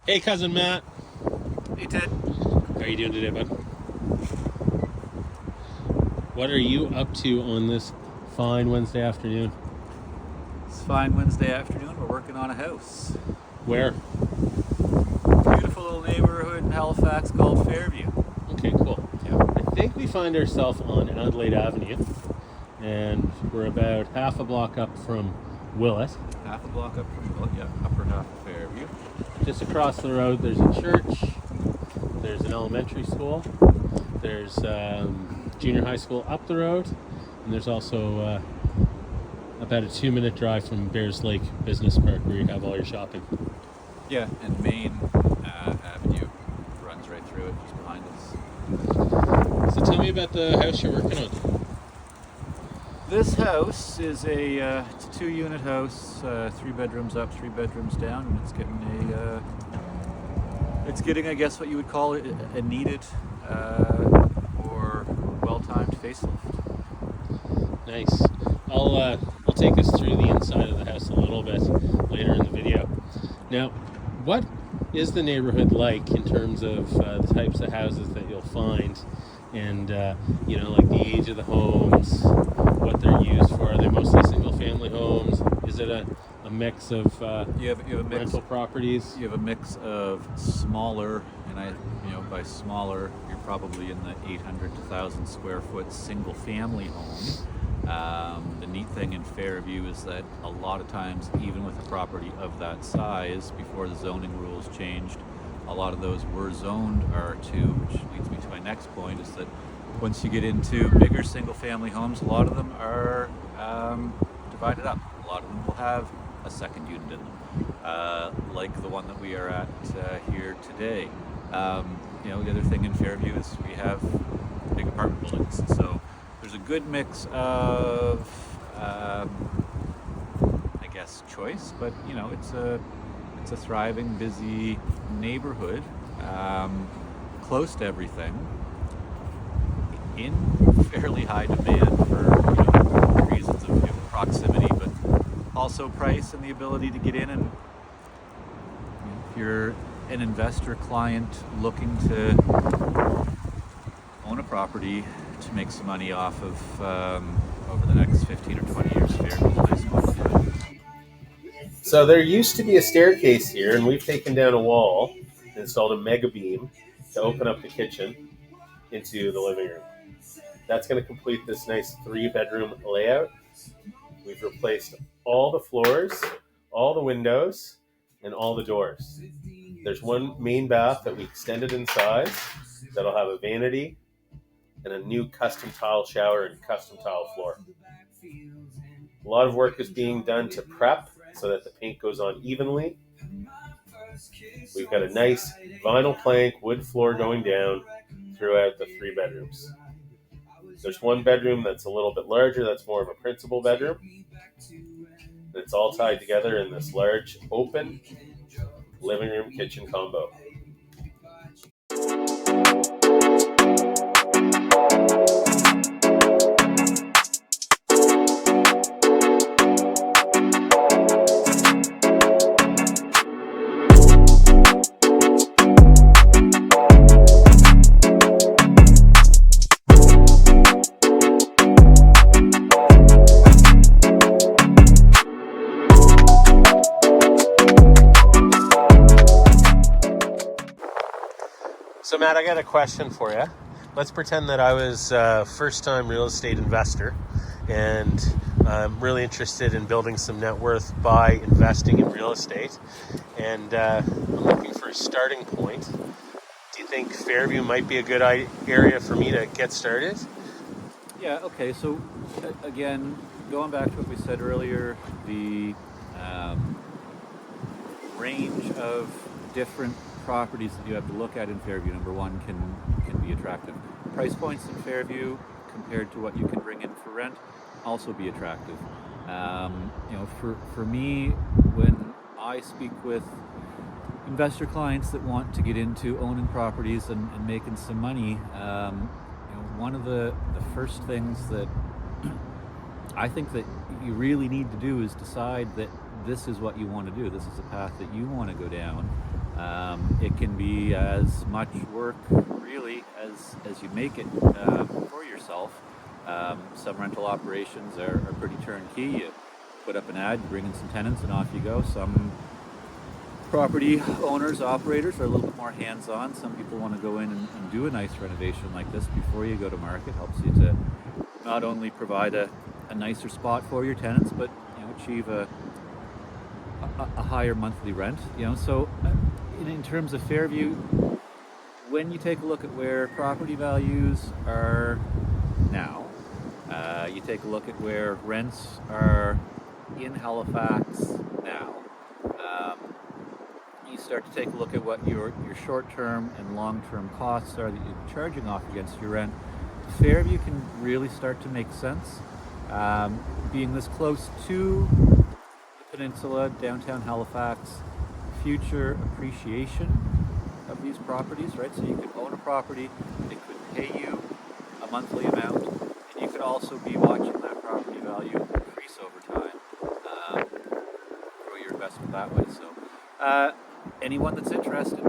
Hey, cousin Matt. Hey Ted. How are you doing today, bud? What are you up to on this fine Wednesday afternoon? It's fine Wednesday afternoon. We're working on a house. Where? Beautiful little neighborhood in Halifax called Fairview. Okay, cool. Yeah. I think we find ourselves on Adelaide Avenue, and we're about half a block up from Willett. Half a block up from Willett, yeah, upper half of Fairview. Just across the road, there's a church, there's an elementary school, there's junior high school up the road, and there's also about a 2-minute drive from Bears Lake Business Park where you have all your shopping. Yeah, and Main Avenue runs right through it, just behind us. So tell me about the house you're working on. This house is it's a 2-unit house, 3 bedrooms up, 3 bedrooms down, and it's getting I guess what you would call it a needed or well-timed facelift. Nice. I'll take us through the inside of the house a little bit later in the video. Now, what is the neighborhood like in terms of the types of houses that you'll find, and like the age of the homes, what they're used for? Are they mostly single-family homes? Is it a mix of You have a mix. rental properties? You have a mix of smaller, and by smaller, you're probably in the 800 to 1,000 square foot single family home. The neat thing in Fairview is that a lot of times, even with a property of that size, before the zoning rules changed, a lot of those were zoned R2, which leads me to my next point, is that once you get into bigger single family homes, a lot of them are divided up. A lot of them will have a second unit in them, like the one that we are at here today. The other thing in Fairview is we have big apartment buildings, so there's a good mix of, I guess, choice, but it's a thriving, busy neighborhood, close to everything, in fairly high demand for reasons of proximity, but also price and the ability to get in. And if you're an investor client looking to own a property to make some money off of over the next 15 or 20 years, Fairview is a nice spot to do it. So there used to be a staircase here, and we've taken down a wall and installed a mega beam to open up the kitchen into the living room. That's going to complete this nice 3-bedroom layout. We've replaced all the floors, all the windows, and all the doors. There's one main bath that we extended in size that'll have a vanity and a new custom tile shower and custom tile floor. A lot of work is being done to prep so that the paint goes on evenly. We've got a nice vinyl plank wood floor going down throughout the 3 bedrooms. There's one bedroom that's a little bit larger, that's more of a principal bedroom. It's all tied together in this large open living room kitchen combo. So Matt, I got a question for you. Let's pretend that I was a first-time real estate investor, and I'm really interested in building some net worth by investing in real estate, and I'm looking for a starting point. Do you think Fairview might be a good area for me to get started? Yeah, okay, so again, going back to what we said earlier, the range of different properties that you have to look at in Fairview, number one, can be attractive. Price points in Fairview compared to what you can bring in for rent also be attractive. For me, when I speak with investor clients that want to get into owning properties and making some money, one of the first things that I think that you really need to do is decide that this is what you want to do, this is a path that you want to go down, it can be as much work really as you make it for yourself. Some rental operations are pretty turnkey. You put up an ad, you bring in some tenants, and off you go. Some property owners, operators are a little bit more hands-on. Some people want to go in and do a nice renovation like this before you go to market. Helps you to not only provide a nicer spot for your tenants, but achieve a higher monthly rent. So in terms of Fairview, when you take a look at where property values are now, you take a look at where rents are in Halifax now, you start to take a look at what your short-term and long-term costs are that you're charging off against your rent, Fairview can really start to make sense. Being this close to the peninsula, downtown Halifax, future appreciation of these properties, right? So you could own a property, it could pay you a monthly amount, and you could also be watching that property value increase over time, grow your investment that way. So anyone that's interested,